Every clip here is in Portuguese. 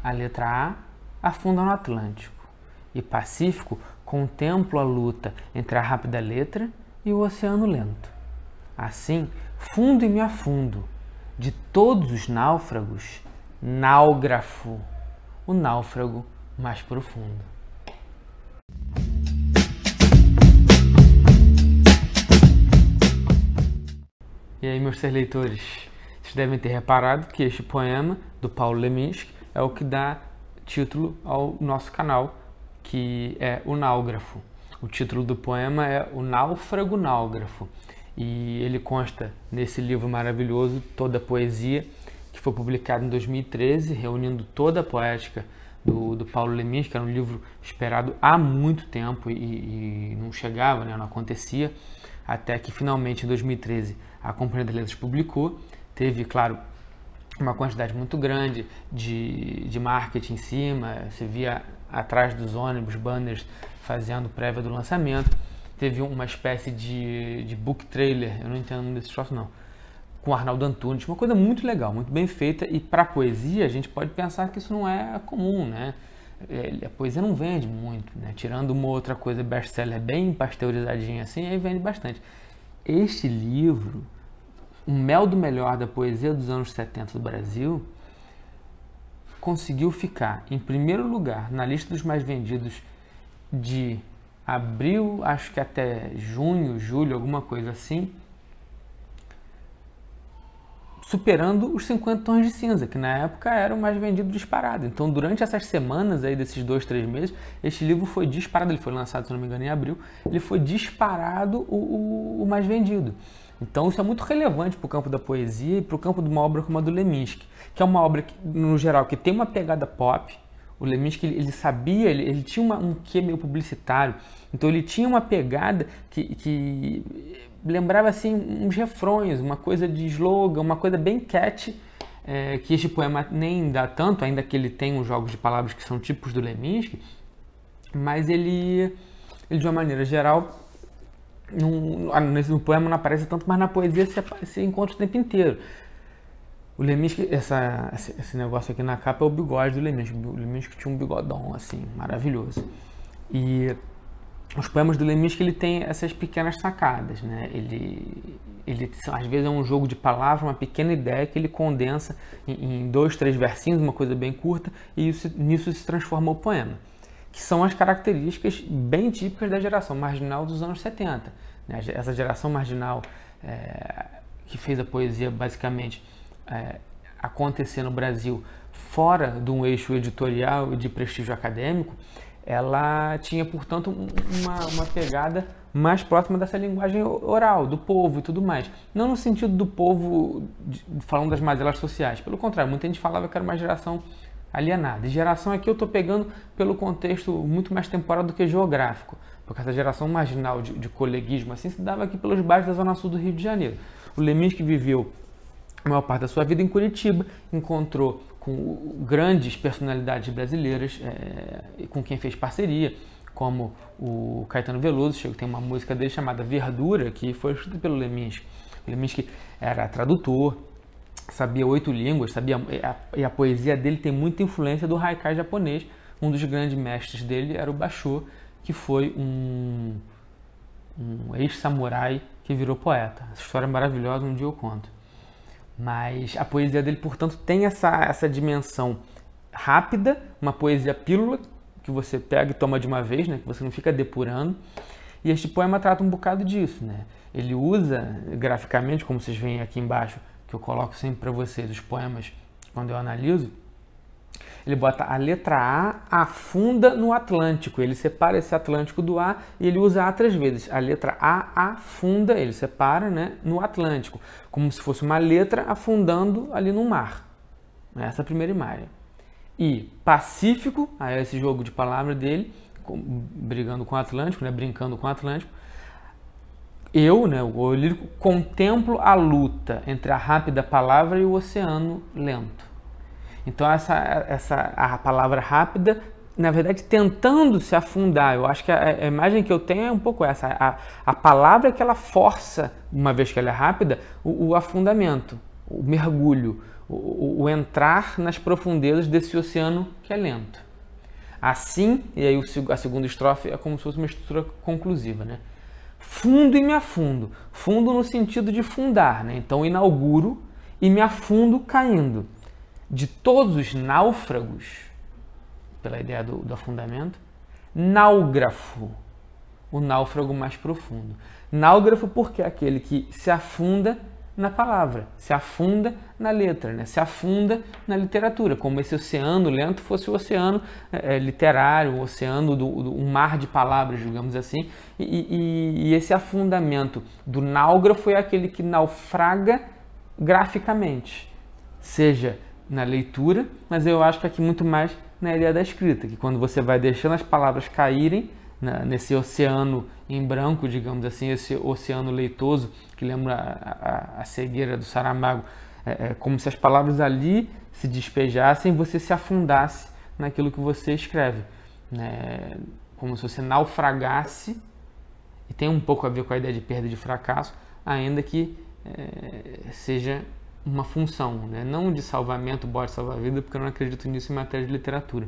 A letra A afunda no Atlântico. E Pacífico contemplo a luta entre a rápida letra e o oceano lento. Assim, fundo e me afundo. De todos os náufragos, náugrafo, o náufrago mais profundo. E aí, meus leitores, vocês devem ter reparado que este poema do Paulo Leminski é o que dá título ao nosso canal, que é o Náugrafo. O título do poema é O Náufrago Náugrafo. E ele consta nesse livro maravilhoso, Toda a Poesia, que foi publicado em 2013, reunindo toda a poética do Paulo Leminski, que era um livro esperado há muito tempo e não chegava, né, não acontecia, até que finalmente em 2013 a Companhia das Letras publicou. Teve, claro, uma quantidade muito grande de marketing em cima, você via atrás dos ônibus, banners fazendo prévia do lançamento. Teve uma espécie de book trailer, eu não entendo desse troço não, com Arnaldo Antunes, uma coisa muito legal, muito bem feita. E para a poesia a gente pode pensar que isso não é comum, né? A poesia não vende muito, né? Tirando uma outra coisa best-seller bem pasteurizadinha assim, aí vende bastante. Este livro, o mel do melhor da poesia dos anos 70 do Brasil, conseguiu ficar em primeiro lugar na lista dos mais vendidos de abril, acho que até junho, julho, alguma coisa assim, superando os 50 Tons de Cinza, que na época era o mais vendido disparado. Então, durante essas semanas aí, desses 2, 3 meses, este livro foi disparado. Ele foi lançado, se não me engano, em abril. Ele foi disparado o mais vendido. Então, isso é muito relevante para o campo da poesia e para o campo de uma obra como a do Leminski, que é uma obra, que, no geral, que tem uma pegada pop. O Leminski, ele sabia, ele tinha um quê meio publicitário. Então, ele tinha uma pegada que lembrava assim uns refrões, uma coisa de slogan, uma coisa bem catchy, que este poema nem dá tanto, ainda que ele tenha uns jogos de palavras que são típicos do Leminski, mas ele de uma maneira geral, no poema não aparece tanto, mas na poesia você encontra o tempo inteiro. O Leminski, esse negócio aqui na capa é o bigode do Leminski. O Leminski tinha um bigodão assim, maravilhoso. E os poemas do Leminski, ele tem essas pequenas sacadas, né? Ele às vezes é um jogo de palavras, uma pequena ideia que ele condensa em 2, 3 versinhos, uma coisa bem curta, e nisso se transforma o poema, que são as características bem típicas da geração marginal dos anos 70. Né? Essa geração marginal que fez a poesia basicamente acontecer no Brasil fora de um eixo editorial e de prestígio acadêmico, ela tinha, portanto, uma pegada mais próxima dessa linguagem oral, do povo e tudo mais. Não no sentido do povo falando das mazelas sociais, pelo contrário, muita gente falava que era uma geração alienada. E geração aqui eu estou pegando pelo contexto muito mais temporal do que geográfico, porque essa geração marginal de coleguismo assim se dava aqui pelos bairros da Zona Sul do Rio de Janeiro. O Leminski viveu a maior parte da sua vida em Curitiba, encontrou com grandes personalidades brasileiras com quem fez parceria, como o Caetano Veloso, que tem uma música dele chamada Verdura, que foi escrita pelo Leminski. O Leminski era tradutor, sabia 8 línguas, e a poesia dele tem muita influência do haikai japonês. Um dos grandes mestres dele era o Basho, que foi um ex-samurai que virou poeta. Essa história é maravilhosa, um dia eu conto. Mas a poesia dele, portanto, tem essa dimensão rápida, uma poesia pílula, que você pega e toma de uma vez, né, que você não fica depurando. E este poema trata um bocado disso, né? Ele usa graficamente, como vocês veem aqui embaixo, que eu coloco sempre para vocês os poemas quando eu analiso, ele bota a letra A afunda no Atlântico, ele separa esse Atlântico do A e ele usa A 3 vezes. A letra A afunda, ele separa, né, no Atlântico, como se fosse uma letra afundando ali no mar. Essa é a primeira imagem. E Pacífico, aí é esse jogo de palavras dele, brigando com o Atlântico, né, brincando com o Atlântico. Eu, né, o lírico, contemplo a luta entre a rápida palavra e o oceano lento. Então a palavra rápida, na verdade, tentando se afundar. Eu acho que a imagem que eu tenho é um pouco essa. A palavra que ela força, uma vez que ela é rápida, o afundamento, o mergulho. o entrar nas profundezas desse oceano que é lento. Assim, e aí a segunda estrofe é como se fosse uma estrutura conclusiva, né? Fundo e me afundo. Fundo no sentido de fundar, né? Então inauguro e me afundo caindo. De todos os náufragos, pela ideia do afundamento, náugrafo, o náufrago mais profundo. Náugrafo porque é aquele que se afunda na palavra, se afunda na letra, né? Se afunda na literatura, como esse oceano lento fosse o oceano literário, o oceano um mar de palavras, digamos assim, e esse afundamento do náugrafo é aquele que naufraga graficamente, seja na leitura, mas eu acho que aqui muito mais na ideia da escrita, que quando você vai deixando as palavras caírem nesse oceano em branco, digamos assim, esse oceano leitoso, que lembra a cegueira do Saramago, como se as palavras ali se despejassem e você se afundasse naquilo que você escreve, né? Como se você naufragasse, e tem um pouco a ver com a ideia de perda de fracasso, ainda que seja uma função, né? Não de salvamento, bote salva-vida, porque eu não acredito nisso em matéria de literatura.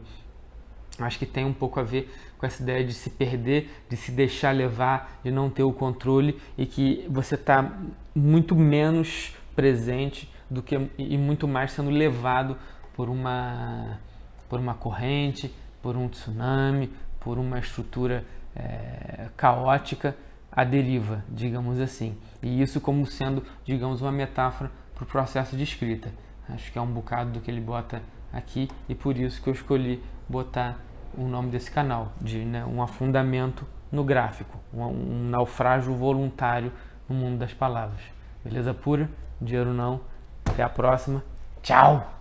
Acho que tem um pouco a ver com essa ideia de se perder, de se deixar levar, de não ter o controle e que você está muito menos presente do que e muito mais sendo levado por uma corrente, por um tsunami, por uma estrutura caótica à deriva, digamos assim. E isso como sendo, digamos, uma metáfora para o processo de escrita. Acho que é um bocado do que ele bota aqui e por isso que eu escolhi botar o nome desse canal, de um afundamento no gráfico, um naufrágio voluntário no mundo das palavras. Beleza pura? Dinheiro não. Até a próxima. Tchau!